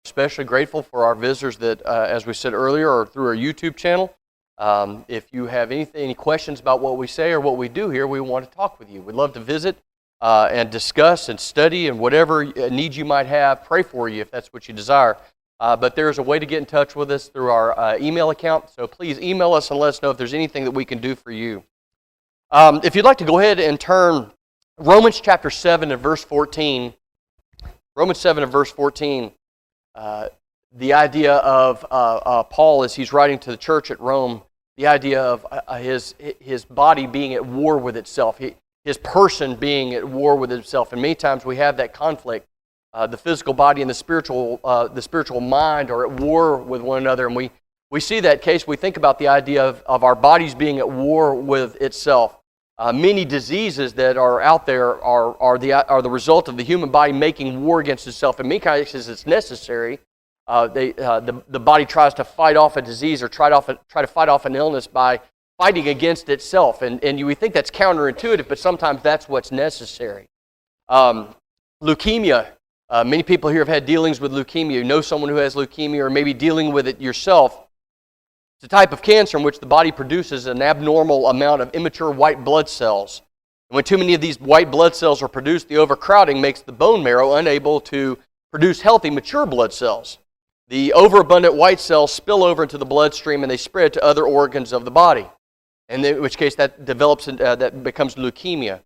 especially grateful for our visitors that, as we said earlier, are through our YouTube channel. If you have any questions about what we say or what we do here, we want to talk with you. We'd love to visit and discuss and study and whatever needs you might have, pray for you if that's what you desire. But there's a way to get in touch with us through our email account, so please email us and let us know if there's anything that we can do for you. If you'd like to go ahead and turn Romans chapter 7 and verse 14, Romans 7 and verse 14, the idea of Paul as he's writing to the church at Rome, the idea of his body being at war with itself, his person being at war with itself. And many times we have that conflict. The physical body and the spiritual mind are at war with one another. And we see that case. We think about the idea of our bodies being at war with itself. Many diseases that are out there are the result of the human body making war against itself. In many cases, it's necessary. The body tries to fight off a disease or try to fight off an illness by fighting against itself. And we think that's counterintuitive, but sometimes that's what's necessary. Leukemia. Many people here have had dealings with leukemia. You know someone who has leukemia or maybe dealing with it yourself. It's a type of cancer in which the body produces an abnormal amount of immature white blood cells. And when too many of these white blood cells are produced, the overcrowding makes the bone marrow unable to produce healthy, mature blood cells. The overabundant white cells spill over into the bloodstream and they spread to other organs of the body, in which case that becomes leukemia.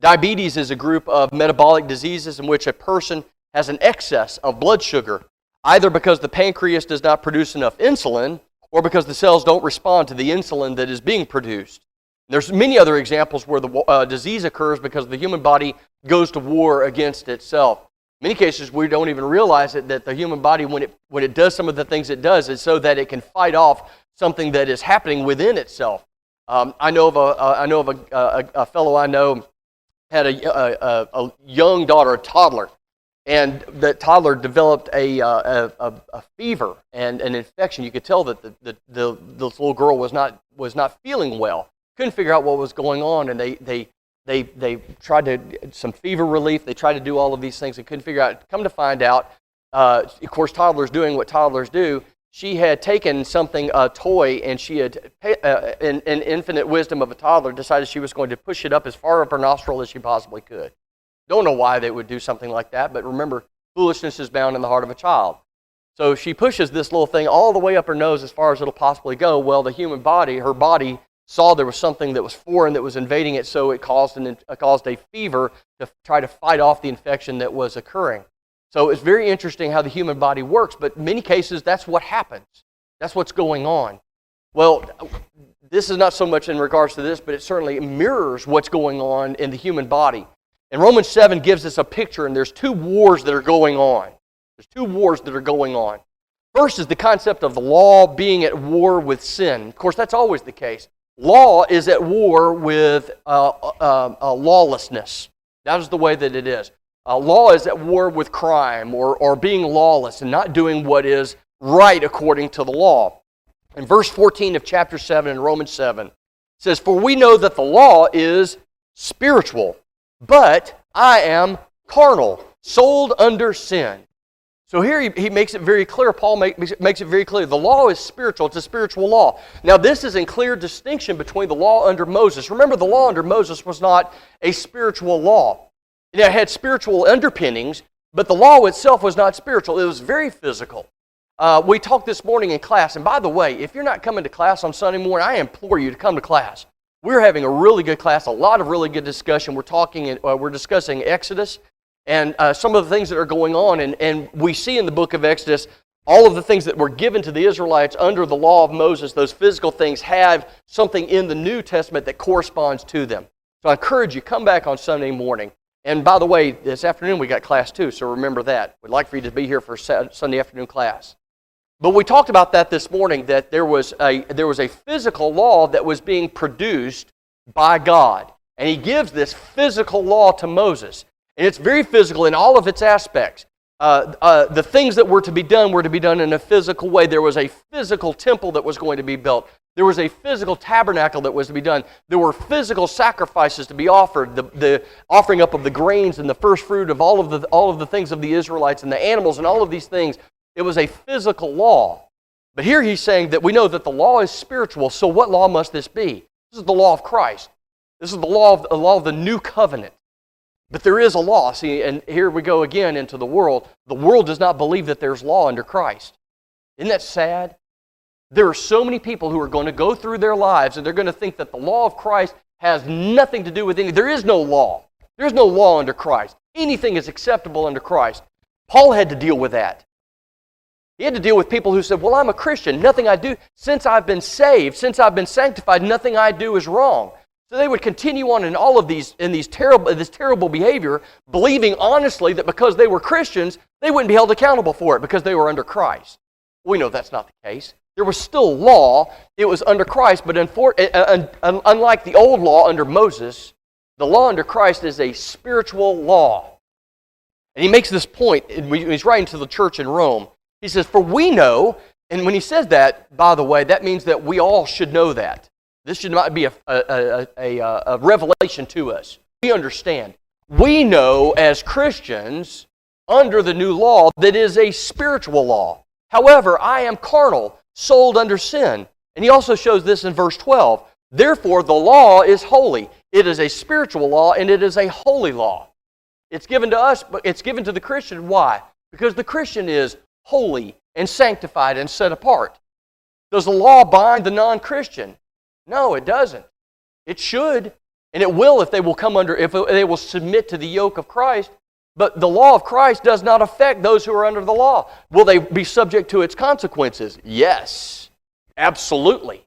Diabetes is a group of metabolic diseases in which a person has an excess of blood sugar, either because the pancreas does not produce enough insulin or because the cells don't respond to the insulin that is being produced. There's many other examples where the disease occurs because the human body goes to war against itself. In many cases, we don't even realize it, that the human body, when it does some of the things it does, is so that it can fight off something that is happening within itself. I know of a fellow I know had a young daughter, a toddler, and that toddler developed a fever and an infection. You could tell that the little girl was not feeling well. Couldn't figure out what was going on, and they tried some fever relief. They tried to do all of these things. They couldn't figure out. Come to find out, of course, toddlers doing what toddlers do. She had taken something, a toy, and she had, in infinite wisdom of a toddler, decided she was going to push it up as far up her nostril as she possibly could. Don't know why they would do something like that, but remember, foolishness is bound in the heart of a child. So she pushes this little thing all the way up her nose as far as it'll possibly go. Well, the human body, her body, saw there was something that was foreign that was invading it, so it caused a fever to try to fight off the infection that was occurring. So it's very interesting how the human body works, but in many cases, that's what happens. That's what's going on. Well, this is not so much in regards to this, but it certainly mirrors what's going on in the human body. And Romans 7 gives us a picture, and there's two wars that are going on. There's two wars that are going on. First is the concept of the law being at war with sin. Of course, that's always the case. Law is at war with lawlessness. That is the way that it is. Law is at war with crime or being lawless and not doing what is right according to the law. In verse 14 of chapter 7 in Romans 7, it says, "For we know that the law is spiritual, but I am carnal, sold under sin." So here he makes it very clear, Paul makes it very clear, the law is spiritual, it's a spiritual law. Now this is in clear distinction between the law under Moses. Remember, the law under Moses was not a spiritual law. It had spiritual underpinnings, but the law itself was not spiritual, it was very physical. We talked this morning in class, and by the way, if you're not coming to class on Sunday morning, I implore you to come to class. We're having a really good class, a lot of really good discussion. We're discussing Exodus and some of the things that are going on. And we see in the book of Exodus all of the things that were given to the Israelites under the law of Moses. Those physical things have something in the New Testament that corresponds to them. So I encourage you, come back on Sunday morning. And by the way, this afternoon we got class too, so remember that. We'd like for you to be here for Sunday afternoon class. But we talked about that this morning, that there was a physical law that was being produced by God. And He gives this physical law to Moses. And it's very physical in all of its aspects. The things that were to be done in a physical way. There was a physical temple that was going to be built. There was a physical tabernacle that was to be done. There were physical sacrifices to be offered. The offering up of the grains and the first fruit of all of the things of the Israelites and the animals and all of these things. It was a physical law. But here he's saying that we know that the law is spiritual, so what law must this be? This is the law of Christ. This is the law of the new covenant. But there is a law. See, and here we go again into the world. The world does not believe that there's law under Christ. Isn't that sad? There are so many people who are going to go through their lives and they're going to think that the law of Christ has nothing to do with anything. There is no law. There's no law under Christ. Anything is acceptable under Christ. Paul had to deal with that. He had to deal with people who said, well, I'm a Christian. Nothing I do, since I've been saved, since I've been sanctified, nothing I do is wrong. So they would continue on in all of this terrible behavior, believing honestly that because they were Christians, they wouldn't be held accountable for it because they were under Christ. We know that's not the case. There was still law. It was under Christ, but unlike the old law under Moses, the law under Christ is a spiritual law. And he makes this point, and he's writing to the church in Rome. He says, for we know, and when he says that, by the way, that means that we all should know that. This should not be a revelation to us. We understand. We know as Christians, under the new law, that is a spiritual law. However, I am carnal, sold under sin. And he also shows this in verse 12. Therefore, the law is holy. It is a spiritual law, and it is a holy law. It's given to us, but it's given to the Christian. Why? Because the Christian is holy and sanctified and set apart. Does the law bind the non-Christian? No, it doesn't. It should, and it will if they will submit to the yoke of Christ. But the law of Christ does not affect those who are under the law. Will they be subject to its consequences? Yes, absolutely.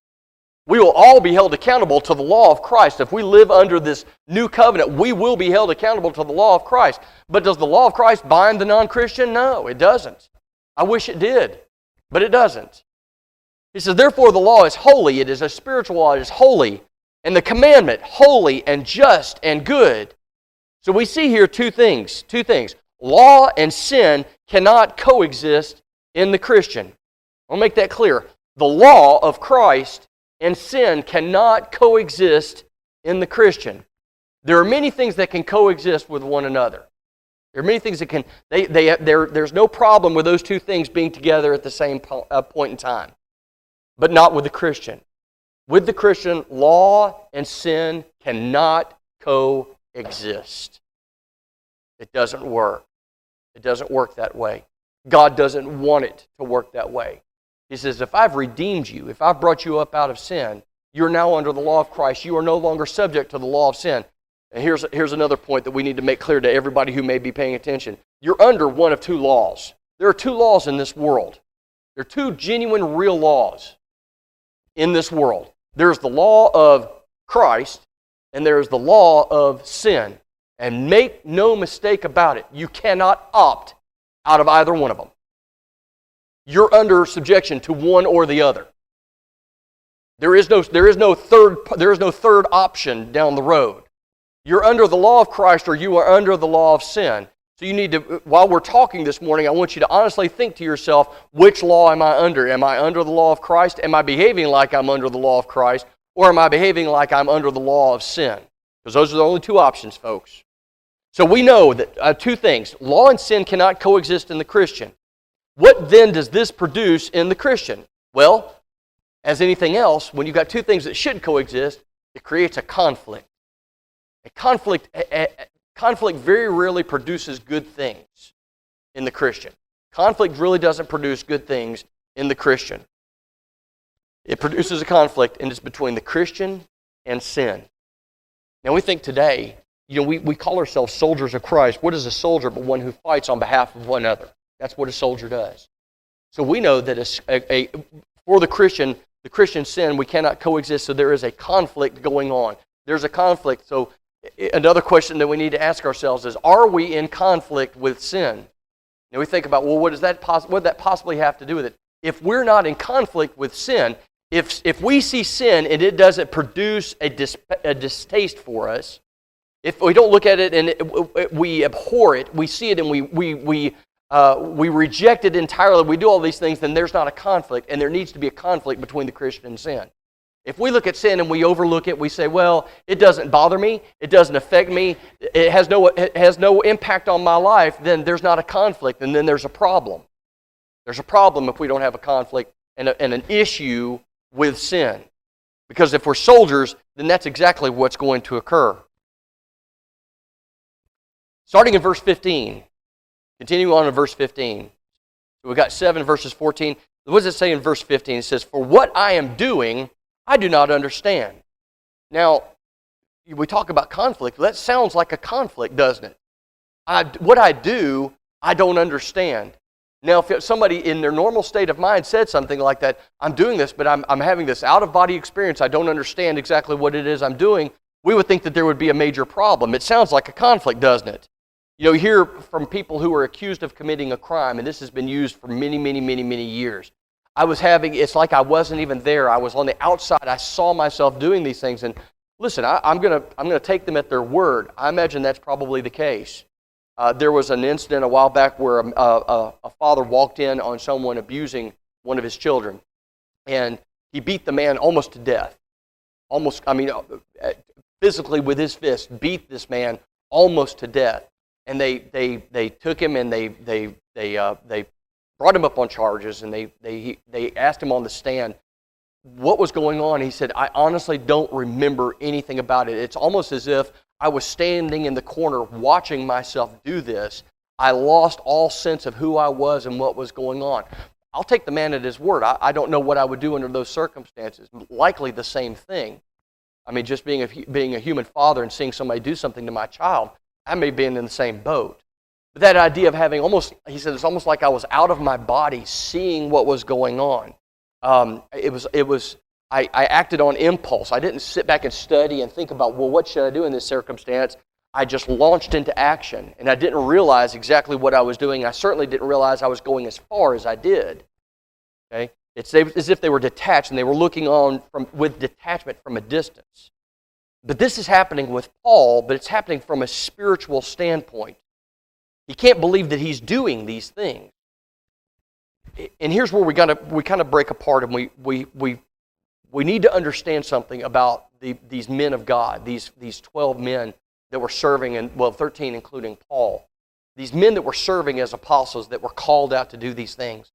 We will all be held accountable to the law of Christ. If we live under this new covenant, we will be held accountable to the law of Christ. But does the law of Christ bind the non-Christian? No, it doesn't. I wish it did, but it doesn't. He says, therefore the law is holy. It is a spiritual law. It is holy. And the commandment, holy and just and good. So we see here two things. Law and sin cannot coexist in the Christian. I'll make that clear. The law of Christ and sin cannot coexist in the Christian. There are many things that can coexist with one another. There are many things that can, there's no problem with those two things being together at the same point in time. But not with the Christian. With the Christian, law and sin cannot coexist. It doesn't work. It doesn't work that way. God doesn't want it to work that way. He says, if I've redeemed you, if I've brought you up out of sin, you're now under the law of Christ. You are no longer subject to the law of sin. And here's another point that we need to make clear to everybody who may be paying attention. You're under one of two laws. There are two laws in this world. There are two genuine, real laws in this world. There's the law of Christ, and there's the law of sin. And make no mistake about it, you cannot opt out of either one of them. You're under subjection to one or the other. There is no third option down the road. You're under the law of Christ or you are under the law of sin. So you need to, while we're talking this morning, I want you to honestly think to yourself, which law am I under? Am I under the law of Christ? Am I behaving like I'm under the law of Christ? Or am I behaving like I'm under the law of sin? Because those are the only two options, folks. So we know that two things. Law and sin cannot coexist in the Christian. What then does this produce in the Christian? Well, as anything else, when you've got two things that should coexist, it creates a conflict. Conflict very rarely produces good things in the Christian. Conflict really doesn't produce good things in the Christian. It produces a conflict, and it's between the Christian and sin. Now we think today, we call ourselves soldiers of Christ. What is a soldier but one who fights on behalf of one another? That's what a soldier does. So we know that for the Christian sin, we cannot coexist, so there is a conflict going on. There's a conflict. So another question that we need to ask ourselves is, are we in conflict with sin? Now we think about, well, what does that possibly have to do with it? If we're not in conflict with sin, if we see sin and it doesn't produce a distaste for us, if we don't look at it and we abhor it, we see it and we reject it entirely, we do all these things, then there's not a conflict, and there needs to be a conflict between the Christian and sin. If we look at sin and we overlook it, we say, well, it doesn't bother me, it doesn't affect me, it has no impact on my life, then there's not a conflict, and then there's a problem. There's a problem if we don't have a conflict and an issue with sin. Because if we're soldiers, then that's exactly what's going to occur. Starting in verse 15. Continue on in verse 15. So we've got 7 verses 14. What does it say in verse 15? It says, "For what I am doing, I do not understand." Now, we talk about conflict. That sounds like a conflict, doesn't it? What I do, I don't understand. Now, if somebody in their normal state of mind said something like that, I'm doing this, but I'm having this out-of-body experience, I don't understand exactly what it is I'm doing, we would think that there would be a major problem. It sounds like a conflict, doesn't it? You hear from people who are accused of committing a crime, and this has been used for many, many, many, many years. It's like I wasn't even there. I was on the outside. I saw myself doing these things. And listen, I'm gonna take them at their word. I imagine that's probably the case. There was an incident a while back where a father walked in on someone abusing one of his children, and he beat the man almost to death. Physically with his fist, beat this man almost to death. And they took him and they brought him up on charges, and they asked him on the stand what was going on. He said, "I honestly don't remember anything about it. It's almost as if I was standing in the corner watching myself do this. I lost all sense of who I was and what was going on." I'll take the man at his word. I don't know what I would do under those circumstances. Likely the same thing. Just being a human father and seeing somebody do something to my child, I may be in the same boat. But that idea of having he said, it's almost like I was out of my body seeing what was going on. I acted on impulse. I didn't sit back and study and think about, what should I do in this circumstance? I just launched into action, and I didn't realize exactly what I was doing. I certainly didn't realize I was going as far as I did. Okay? It's as if they were detached, and they were looking on with detachment from a distance. But this is happening with Paul, but it's happening from a spiritual standpoint. He can't believe that he's doing these things. And here's where we kind of break apart, and we need to understand something about these men of God, these 12 men that were serving, 13 including Paul. These men that were serving as apostles, that were called out to do these things.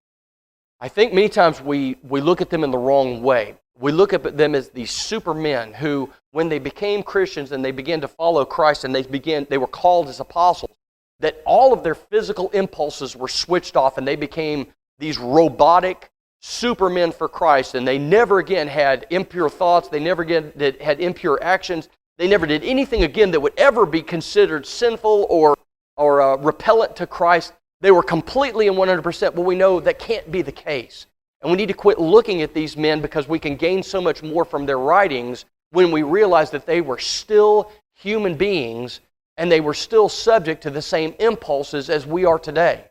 I think many times we look at them in the wrong way. We look at them as these supermen who, when they became Christians and they began to follow Christ and they were called as apostles, that all of their physical impulses were switched off and they became these robotic supermen for Christ, and they never again had impure thoughts, they never again had impure actions, they never did anything again that would ever be considered sinful or repellent to Christ. They were completely and 100%. Well, we know that can't be the case. And we need to quit looking at these men, because we can gain so much more from their writings when we realize that they were still human beings and they were still subject to the same impulses as we are today.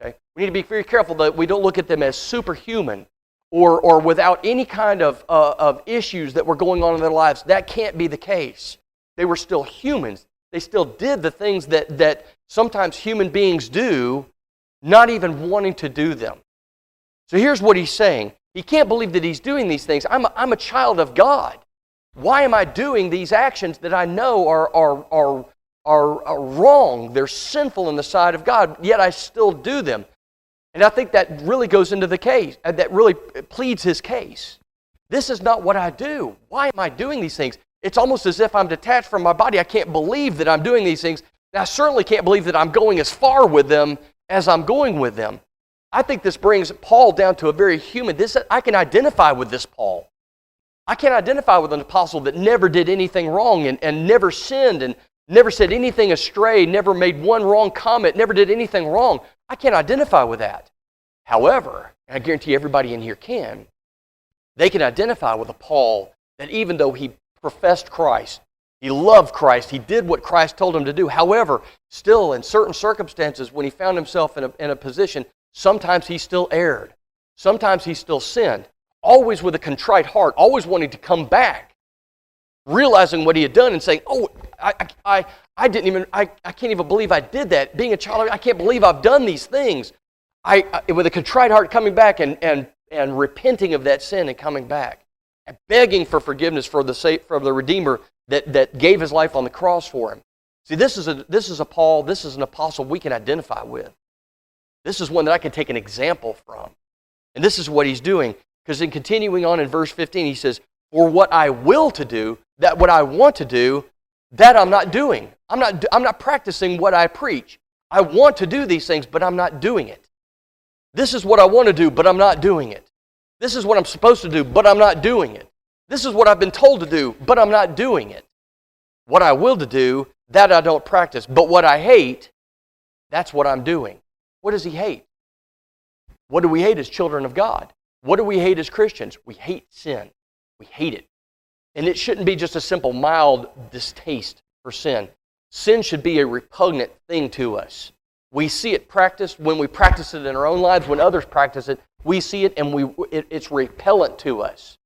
Okay? We need to be very careful that we don't look at them as superhuman or without any kind of issues that were going on in their lives. That can't be the case. They were still humans. They still did the things that sometimes human beings do, not even wanting to do them. So here's what he's saying. He can't believe that he's doing these things. I'm a child of God. Why am I doing these actions that I know are wrong? They're sinful in the sight of God, yet I still do them. And I think that really goes into the case, that really pleads his case. This is not what I do. Why am I doing these things? It's almost as if I'm detached from my body. I can't believe that I'm doing these things. And I certainly can't believe that I'm going as far with them as I'm going with them. I think this brings Paul down to a very human. I can identify with this Paul. I can identify with an apostle that never did anything wrong and never sinned and never said anything astray, never made one wrong comment, never did anything wrong. I can't identify with that. However, and I guarantee everybody in here can, they can identify with a Paul that even though he professed Christ, he loved Christ, he did what Christ told him to do. However, still in certain circumstances, when he found himself in a position, sometimes he still erred. Sometimes he still sinned. Always with a contrite heart, always wanting to come back, realizing what he had done and saying, I can't even believe I did that. Being a child, I can't believe I've done these things. With a contrite heart, coming back and repenting of that sin and coming back and begging for forgiveness from the Redeemer that gave his life on the cross for him. See, this is a Paul, this is an apostle we can identify with. This is one that I can take an example from. And this is what he's doing. Because in continuing on in verse 15, he says, for what I will to do, that what I want to do, that I'm not doing. I'm not practicing what I preach. I want to do these things, but I'm not doing it. This is what I want to do, but I'm not doing it. This is what I'm supposed to do, but I'm not doing it. This is what I've been told to do, but I'm not doing it. What I will to do, that I don't practice. But what I hate, that's what I'm doing. What does he hate? What do we hate as children of God? What do we hate as Christians? We hate sin. We hate it. And it shouldn't be just a simple, mild distaste for sin. Sin should be a repugnant thing to us. We see it practiced when we practice it in our own lives. When others practice it, we see it and it's repellent to us.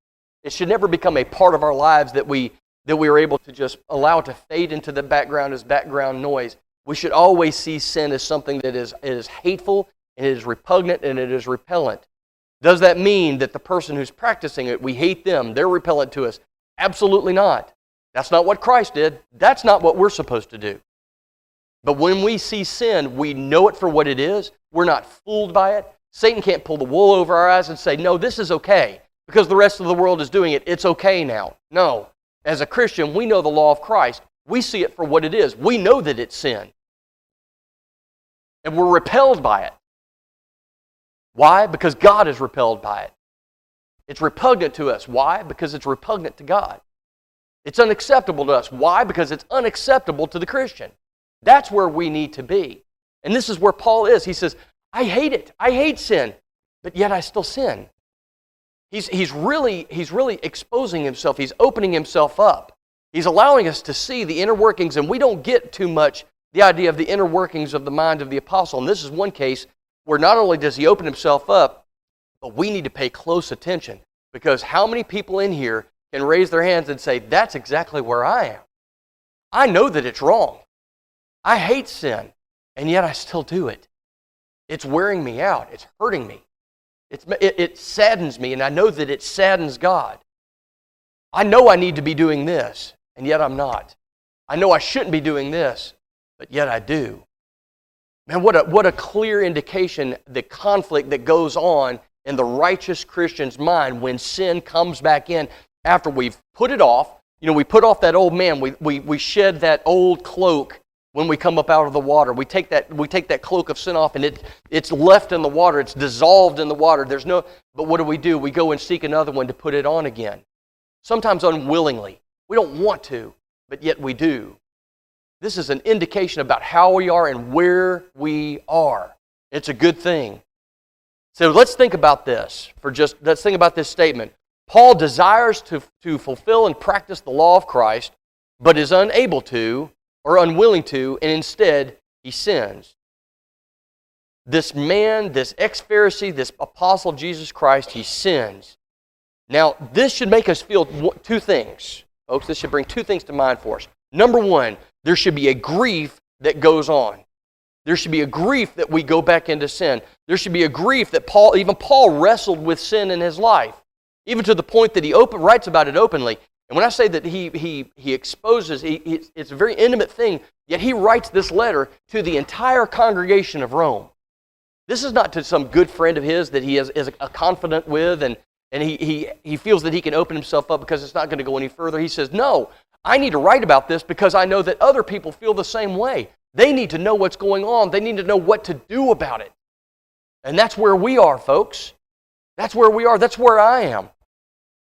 It should never become a part of our lives that we are able to just allow it to fade into the background as background noise. We should always see sin as something that is hateful, and it is repugnant, and it is repellent. Does that mean that the person who's practicing it, we hate them, they're repellent to us? Absolutely not. That's not what Christ did. That's not what we're supposed to do. But when we see sin, we know it for what it is. We're not fooled by it. Satan can't pull the wool over our eyes and say, no, this is okay, because the rest of the world is doing it. It's okay now. No. As a Christian, we know the law of Christ. We see it for what it is. We know that it's sin. And we're repelled by it. Why? Because God is repelled by it. It's repugnant to us. Why? Because it's repugnant to God. It's unacceptable to us. Why? Because it's unacceptable to the Christian. That's where we need to be. And this is where Paul is. He says, I hate it. I hate sin, but yet I still sin. He's really exposing himself. He's opening himself up. He's allowing us to see the inner workings, and we don't get too much the idea of the inner workings of the mind of the apostle. And this is one case where not only does he open himself up, but we need to pay close attention, because how many people in here can raise their hands and say, that's exactly where I am. I know that it's wrong. I hate sin, and yet I still do it. It's wearing me out. It's hurting me. It saddens me, and I know that it saddens God. I know I need to be doing this, and yet I'm not. I know I shouldn't be doing this, but yet I do. Man, what a clear indication, the conflict that goes on in the righteous Christian's mind when sin comes back in after we've put it off. You know, we put off that old man. We shed that old cloak when we come up out of the water. We take that cloak of sin off, and it's left in the water. It's dissolved in the water. But what do? We go and seek another one to put it on again. Sometimes unwillingly. We don't want to, but yet we do. This is an indication about how we are and where we are. It's a good thing. So let's think about this. Let's think about this statement. Paul desires to fulfill and practice the law of Christ, but is unable to or unwilling to, and instead he sins. This man, this ex-Pharisee, this apostle of Jesus Christ, he sins. Now, this should make us feel two things. Folks, this should bring two things to mind for us. Number one, there should be a grief that goes on. There should be a grief that we go back into sin. There should be a grief that even Paul wrestled with sin in his life, even to the point that he writes about it openly. And when I say that he exposes, it's a very intimate thing, yet he writes this letter to the entire congregation of Rome. This is not to some good friend of his that he is a confidant with, and he feels that he can open himself up because it's not going to go any further. He says, no, I need to write about this because I know that other people feel the same way. They need to know what's going on. They need to know what to do about it. And that's where we are, folks. That's where we are. That's where I am.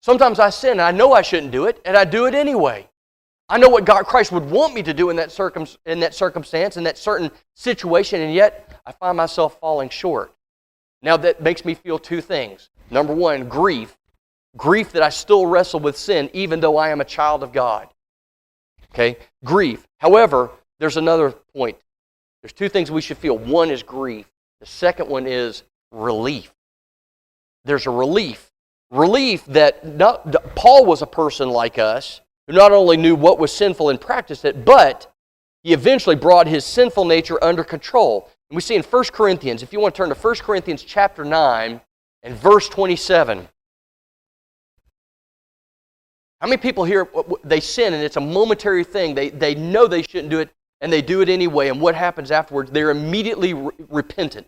Sometimes I sin, and I know I shouldn't do it, and I do it anyway. I know what Christ would want me to do in that circumstance, in that certain situation, and yet I find myself falling short. Now that makes me feel two things. Number one, grief. Grief that I still wrestle with sin, even though I am a child of God. Okay? Grief. However, there's another point. There's two things we should feel. One is grief. The second one is relief. There's a relief. Relief that Paul was a person like us who not only knew what was sinful and practiced it, but he eventually brought his sinful nature under control. And we see in 1 Corinthians, if you want to turn to 1 Corinthians chapter 9 and verse 27. How many people here, they sin and it's a momentary thing. They know they shouldn't do it and they do it anyway. And what happens afterwards? They're immediately repentant.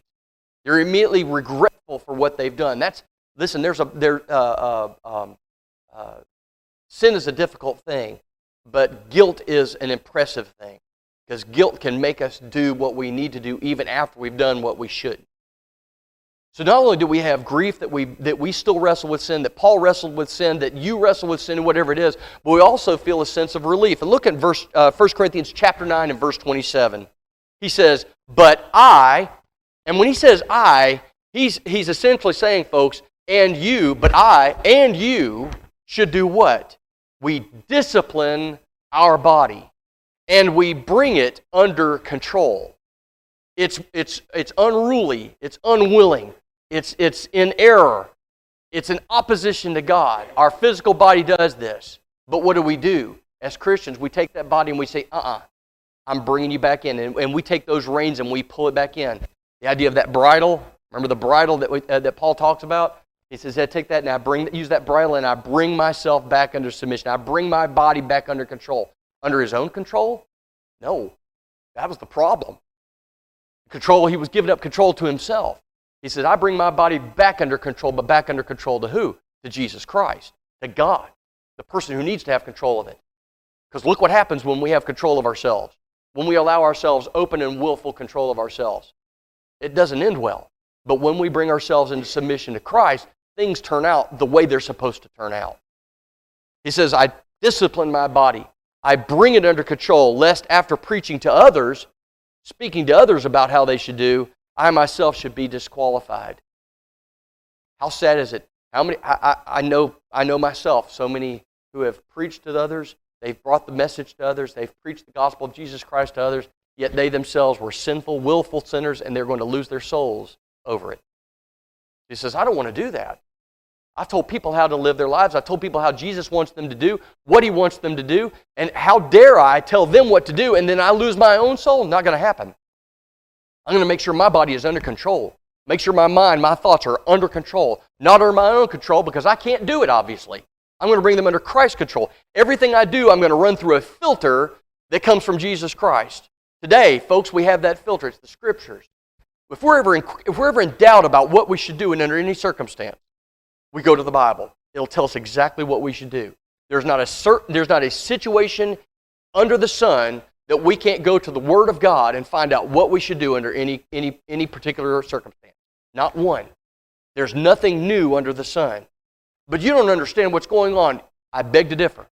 They're immediately regretful for what they've done. Listen. Sin is a difficult thing, but guilt is an impressive thing, because guilt can make us do what we need to do even after we've done what we shouldn't. So not only do we have grief that we still wrestle with sin, that Paul wrestled with sin, that you wrestle with sin, whatever it is, but we also feel a sense of relief. And look at 1 Corinthians chapter 9 and verse 27. He says, but I, and when he says I, he's essentially saying, folks, and you, but I and you should do what? We discipline our body, and we bring it under control. It's unruly, it's unwilling, it's in error, it's in opposition to God. Our physical body does this, but what do? As Christians, we take that body and we say, I'm bringing you back in, and we take those reins and we pull it back in. The idea of that bridle, remember the bridle that Paul talks about? He says, take that and use that bridle and I bring myself back under submission. I bring my body back under control. Under his own control? No. That was the problem. Control, he was giving up control to himself. He said, I bring my body back under control, but back under control to who? To Jesus Christ, to God, the person who needs to have control of it. Because look what happens when we have control of ourselves. When we allow ourselves open and willful control of ourselves. It doesn't end well. But when we bring ourselves into submission to Christ, things turn out the way they're supposed to turn out. He says, I discipline my body. I bring it under control, lest after preaching to others, speaking to others about how they should do, I myself should be disqualified. How sad is it? How many? I know myself, so many who have preached to others, they've brought the message to others, they've preached the gospel of Jesus Christ to others, yet they themselves were sinful, willful sinners, and they're going to lose their souls over it. He says, I don't want to do that. I've told people how to live their lives. I've told people how Jesus wants them to do, what He wants them to do, and how dare I tell them what to do, and then I lose my own soul? Not going to happen. I'm going to make sure my body is under control. Make sure my mind, my thoughts are under control. Not under my own control, because I can't do it, obviously. I'm going to bring them under Christ's control. Everything I do, I'm going to run through a filter that comes from Jesus Christ. Today, folks, we have that filter. It's the Scriptures. If we're ever in doubt about what we should do and under any circumstance, we go to the Bible. It'll tell us exactly what we should do. There's not a situation under the sun that we can't go to the Word of God and find out what we should do under any particular circumstance. Not one. There's nothing new under the sun. But you don't understand what's going on. I beg to differ.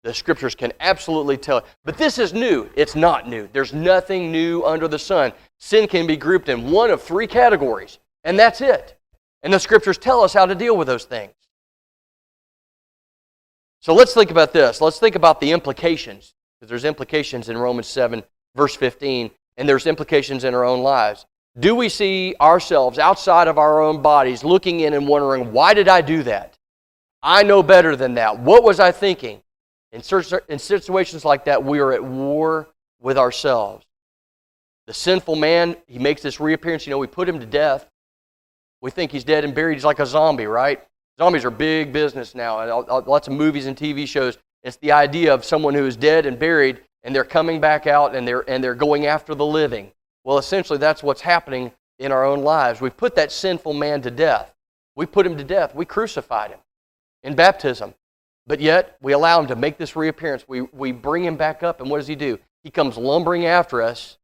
The Scriptures can absolutely tell. But this is new. It's not new. There's nothing new under the sun. Sin can be grouped in one of three categories, and that's it. And the Scriptures tell us how to deal with those things. So let's think about this. Let's think about the implications, because there's implications in Romans 7, verse 15, and there's implications in our own lives. Do we see ourselves outside of our own bodies looking in and wondering, why did I do that? I know better than that. What was I thinking? In situations like that, we are at war with ourselves. The sinful man, he makes this reappearance. We put him to death. We think he's dead and buried. He's like a zombie, right? Zombies are big business now. Lots of movies and TV shows. It's the idea of someone who is dead and buried, and they're coming back out, and they're going after the living. Well, essentially, that's what's happening in our own lives. We put that sinful man to death. We put him to death. We crucified him in baptism. But yet, we allow him to make this reappearance. We bring him back up, and what does he do? He comes lumbering after us,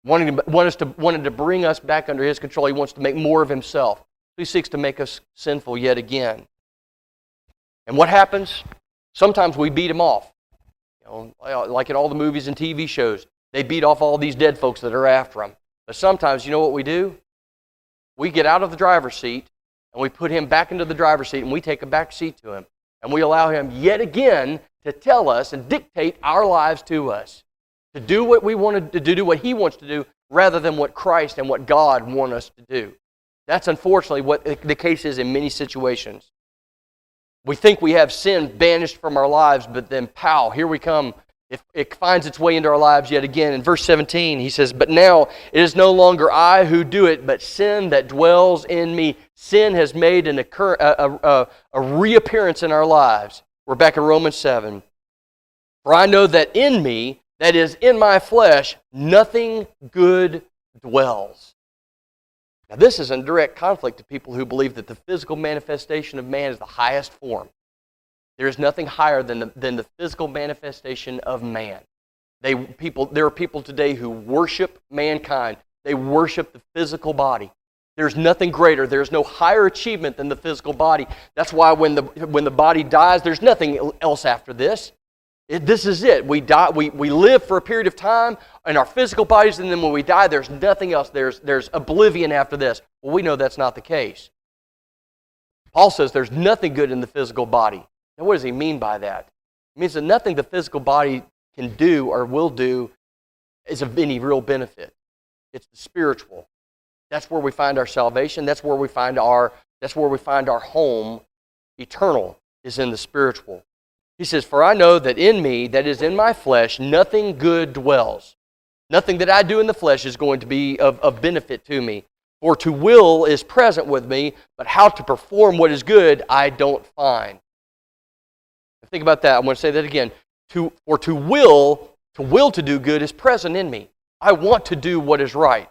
wanting to bring us back under his control. He wants to make more of himself. He seeks to make us sinful yet again. And what happens? Sometimes we beat him off. Like in all the movies and TV shows, they beat off all these dead folks that are after him. But sometimes, you know what we do? We get out of the driver's seat, and we put him back into the driver's seat, and we take a back seat to him. And we allow him yet again to tell us and dictate our lives to us. To do what we want to do what he wants to do, rather than what Christ and what God want us to do. That's unfortunately what the case is in many situations. We think we have sin banished from our lives, but then, pow, here we come. It finds its way into our lives yet again. In verse 17, he says, but now it is no longer I who do it, but sin that dwells in me. Sin has made a reappearance in our lives. We're back in Romans 7. For I know that in me, that is, in my flesh, nothing good dwells. Now, this is in direct conflict to people who believe that the physical manifestation of man is the highest form. There is nothing higher than the physical manifestation of man. There are people today who worship mankind. They worship the physical body. There's nothing greater. There's no higher achievement than the physical body. That's why when the body dies, there's nothing else after this. This is it. We die. We live for a period of time in our physical bodies, and then when we die, there's nothing else. There's oblivion after this. Well, we know that's not the case. Paul says there's nothing good in the physical body. Now, what does he mean by that? It means that nothing the physical body can do or will do is of any real benefit. It's the spiritual. That's where we find our salvation. That's where we find our home. Eternal is in the spiritual. He says, "For I know that in me, that is in my flesh, nothing good dwells." Nothing that I do in the flesh is going to be of benefit to me. For to will is present with me, but how to perform what is good I don't find. Think about that. I'm going to say that again. To will to do good is present in me. I want to do what is right.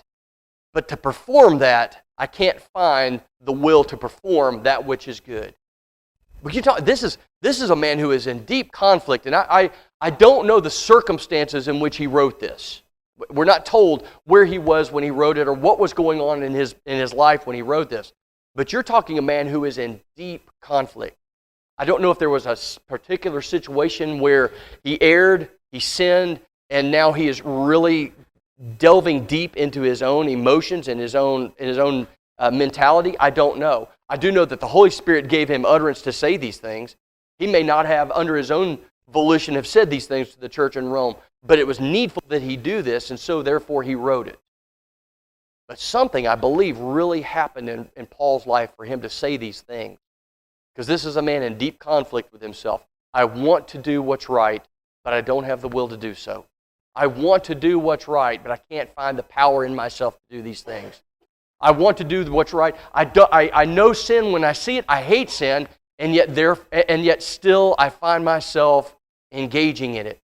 But to perform that, I can't find the will to perform that which is good. This is a man who is in deep conflict, and I don't know the circumstances in which he wrote this. We're not told where he was when he wrote it or what was going on in his life when he wrote this. But you're talking a man who is in deep conflict. I don't know if there was a particular situation where he erred, he sinned, and now he is really delving deep into his own emotions and his own mentality. I don't know. I do know that the Holy Spirit gave him utterance to say these things. He may not have, under his own volition, have said these things to the church in Rome, but it was needful that he do this, and so therefore he wrote it. But something, I believe, really happened in Paul's life for him to say these things. Because this is a man in deep conflict with himself. I want to do what's right, but I don't have the will to do so. I want to do what's right, but I can't find the power in myself to do these things. I want to do what's right. I know sin when I see it. I hate sin, and yet still I find myself engaging in it.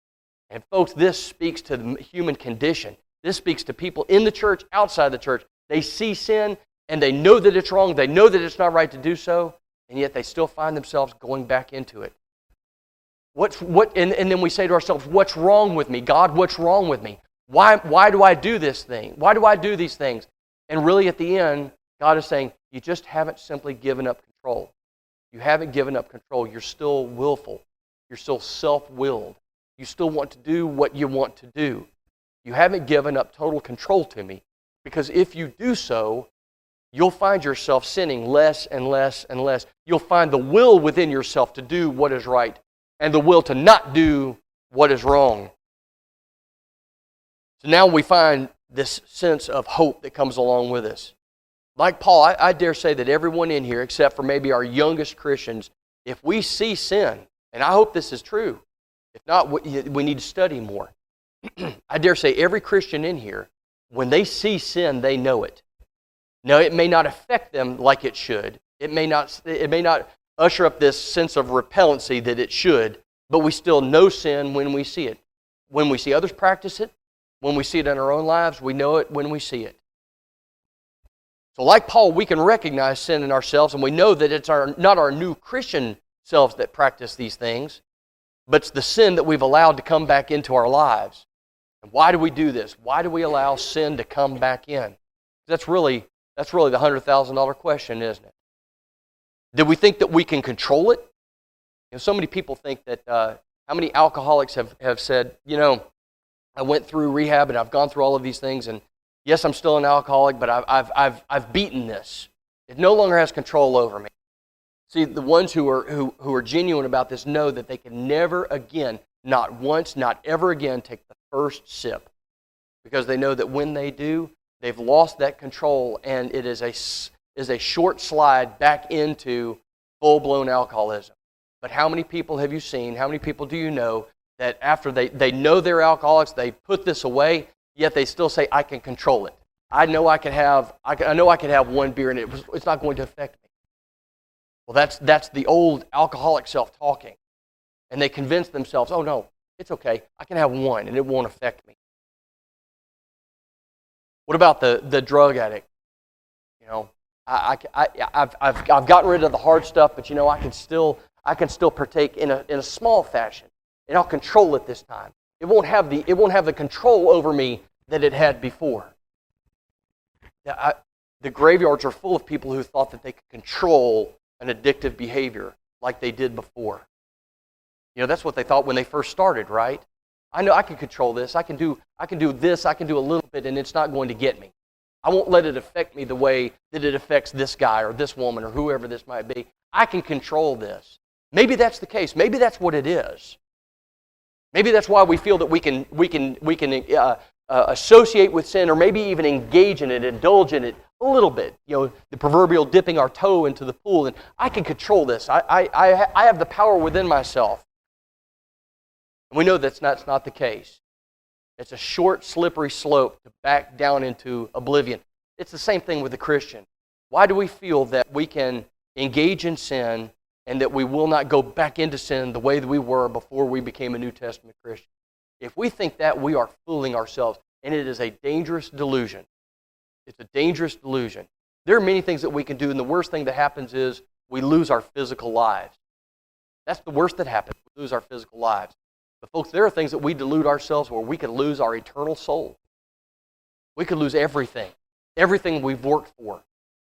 And folks, this speaks to the human condition. This speaks to people in the church, outside the church. They see sin, and they know that it's wrong. They know that it's not right to do so, and yet they still find themselves going back into it. And then we say to ourselves, what's wrong with me? God, what's wrong with me? Why do I do this thing? Why do I do these things? And really at the end, God is saying, you just haven't simply given up control. You haven't given up control. You're still willful. You're still self-willed. You still want to do what you want to do. You haven't given up total control to me. Because if you do so, you'll find yourself sinning less and less and less. You'll find the will within yourself to do what is right and the will to not do what is wrong. So now we find this sense of hope that comes along with us. Like Paul, I dare say that everyone in here, except for maybe our youngest Christians, if we see sin, and I hope this is true, if not, we need to study more. I dare say every Christian in here, when they see sin, they know it. Now, it may not affect them like it should. It may not usher up this sense of repellency that it should, but we still know sin when we see it. When we see others practice it, when we see it in our own lives, we know it when we see it. So like Paul, we can recognize sin in ourselves, and we know that it's not our new Christian selves that practice these things, but it's the sin that we've allowed to come back into our lives. And why do we do this? Why do we allow sin to come back in? That's really the $100,000 question, isn't it? Did we think that we can control it? So many people think that, how many alcoholics have said, I went through rehab and I've gone through all of these things, and yes, I'm still an alcoholic, but I've beaten this. It no longer has control over me. See, the ones who are genuine about this know that they can never again, not once, not ever again, take the first sip, because they know that when they do, they've lost that control, and it is a short slide back into full-blown alcoholism. But how many people have you seen? How many people do you know that after they know they're alcoholics, they put this away, yet they still say, I can control it. I know I can have one beer and it's not going to affect me. Well, that's the old alcoholic self talking. And they convince themselves, oh no, it's okay. I can have one and it won't affect me. What about the drug addict? I've gotten rid of the hard stuff, but I can still partake in a small fashion, and I'll control it this time. It won't have the control over me that it had before. The graveyards are full of people who thought that they could control an addictive behavior like they did before. That's what they thought when they first started, right? I know I can control this. I can do this. I can do a little bit, and it's not going to get me. I won't let it affect me the way that it affects this guy or this woman or whoever this might be. I can control this. Maybe that's the case. Maybe that's what it is. Maybe that's why we feel that we can associate with sin, or maybe even engage in it, indulge in it a little bit. The proverbial dipping our toe into the pool, and I can control this. I have the power within myself. And we know that's not the case. It's a short, slippery slope to back down into oblivion. It's the same thing with the Christian. Why do we feel that we can engage in sin and that we will not go back into sin the way that we were before we became a New Testament Christian? If we think that, we are fooling ourselves, and it is a dangerous delusion. It's a dangerous delusion. There are many things that we can do, and the worst thing that happens is we lose our physical lives. That's the worst that happens. We lose our physical lives. But folks, there are things that we delude ourselves where we could lose our eternal soul. We could lose everything we've worked for.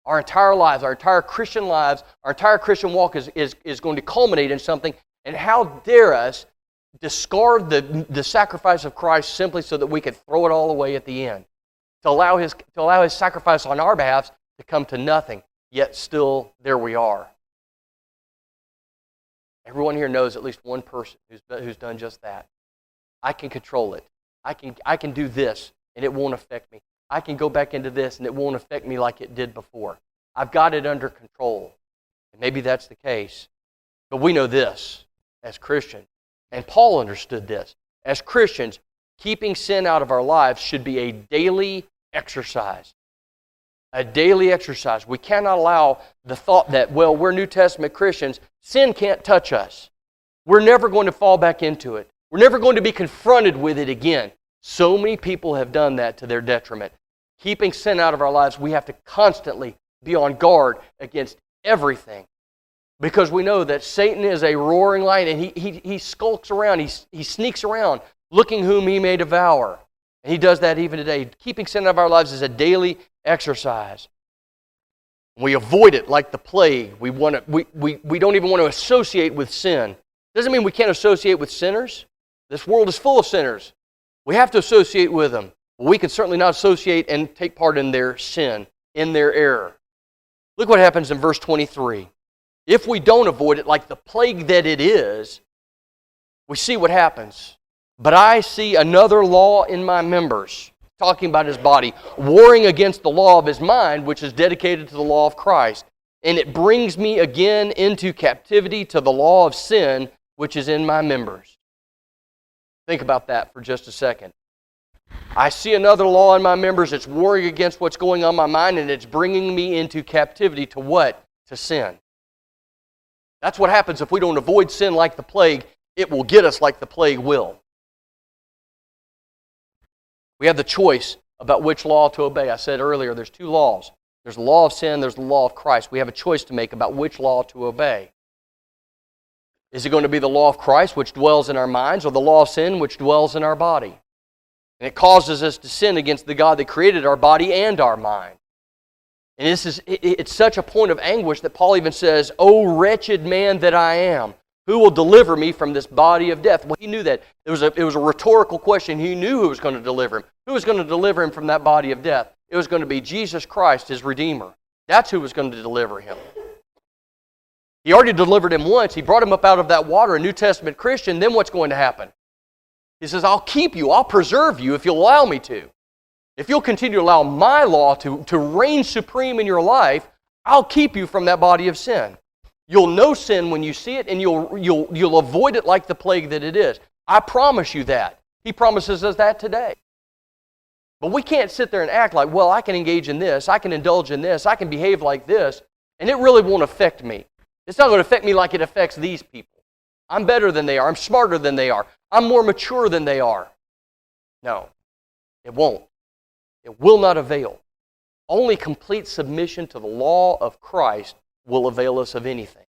Our entire lives, our entire Christian lives, our entire Christian walk is going to culminate in something. And how dare us discard the sacrifice of Christ simply so that we could throw it all away at the end, to allow His sacrifice on our behalf to come to nothing. Yet still, there we are. Everyone here knows at least one person who's done just that. I can control it. I can do this, and it won't affect me. I can go back into this, and it won't affect me like it did before. I've got it under control. And maybe that's the case. But we know this as Christians, and Paul understood this. As Christians, keeping sin out of our lives should be a daily exercise. A daily exercise. We cannot allow the thought that, well, we're New Testament Christians, sin can't touch us. We're never going to fall back into it. We're never going to be confronted with it again. So many people have done that to their detriment. Keeping sin out of our lives, we have to constantly be on guard against everything. Because we know that Satan is a roaring lion, and he skulks around, he sneaks around, looking whom he may devour. And he does that even today. Keeping sin out of our lives is a daily exercise. We avoid it like the plague. We don't even want to associate with sin. Doesn't mean we can't associate with sinners. This world is full of sinners. We have to associate with them. But we can certainly not associate and take part in their sin, in their error. Look what happens in verse 23. If we don't avoid it like the plague that it is, we see what happens. But I see another law in my members, talking about his body, warring against the law of his mind, which is dedicated to the law of Christ. And it brings me again into captivity to the law of sin, which is in my members. Think about that for just a second. I see another law in my members. It's warring against what's going on in my mind, and it's bringing me into captivity to what? To sin. That's what happens if we don't avoid sin like the plague. It will get us like the plague will. We have the choice about which law to obey. I said earlier, there's two laws. There's the law of sin, there's the law of Christ. We have a choice to make about which law to obey. Is it going to be the law of Christ, which dwells in our minds, or the law of sin, which dwells in our body? And it causes us to sin against the God that created our body and our mind. And it's such a point of anguish that Paul even says, "O wretched man that I am, who will deliver me from this body of death?" Well, he knew that. It was a rhetorical question. He knew who was going to deliver him. Who was going to deliver him from that body of death? It was going to be Jesus Christ, his Redeemer. That's who was going to deliver him. He already delivered him once. He brought him up out of that water, a New Testament Christian. Then what's going to happen? He says, "I'll keep you. I'll preserve you if you'll allow me to. If you'll continue to allow my law to reign supreme in your life, I'll keep you from that body of sin. You'll know sin when you see it, and you'll avoid it like the plague that it is. I promise you that." He promises us that today. But we can't sit there and act like, well, I can engage in this, I can indulge in this, I can behave like this, and it really won't affect me. It's not going to affect me like it affects these people. I'm better than they are. I'm smarter than they are. I'm more mature than they are. No, it won't. It will not avail. Only complete submission to the law of Christ will avail us of anything,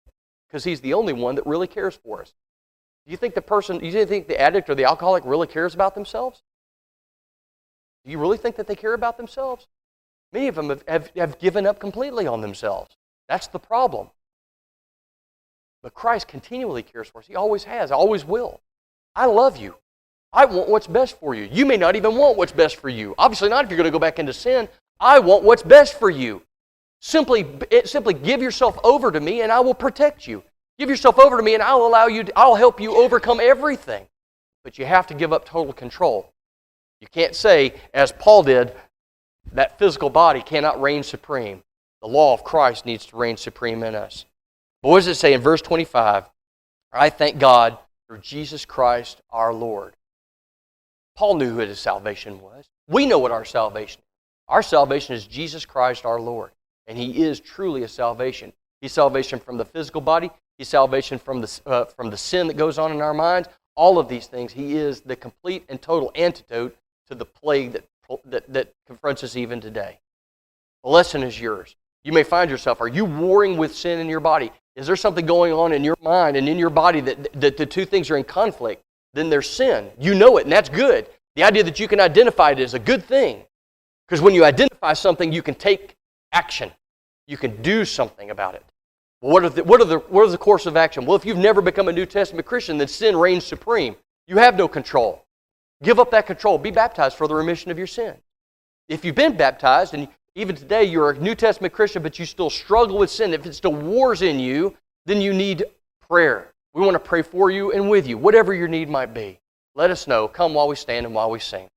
because He's the only one that really cares for us. Do you think the addict or the alcoholic really cares about themselves? Do you really think that they care about themselves? Many of them have given up completely on themselves. That's the problem. But Christ continually cares for us. He always has, always will. I love you. I want what's best for you. You may not even want what's best for you. Obviously not if you're going to go back into sin. I want what's best for you. Simply give yourself over to me and I will protect you. Give yourself over to me and I'll help you overcome everything. But you have to give up total control. You can't say, as Paul did, that physical body cannot reign supreme. The law of Christ needs to reign supreme in us. But what does it say in verse 25? I thank God through Jesus Christ our Lord. Paul knew who his salvation was. We know what our salvation is. Our salvation is Jesus Christ our Lord. And He is truly a salvation. He's salvation from the physical body. He's salvation from the sin that goes on in our minds. All of these things, He is the complete and total antidote to the plague that confronts us even today. The lesson is yours. You may find yourself, are you warring with sin in your body? Is there something going on in your mind and in your body that the two things are in conflict? Then there's sin. You know it, and that's good. The idea that you can identify it is a good thing. Because when you identify something, you can take action. You can do something about it. Well, what are the course of action? Well, if you've never become a New Testament Christian, then sin reigns supreme. You have no control. Give up that control. Be baptized for the remission of your sin. If you've been baptized, and even today you're a New Testament Christian, but you still struggle with sin, if it still wars in you, then you need prayer. We want to pray for you and with you, whatever your need might be. Let us know. Come while we stand and while we sing.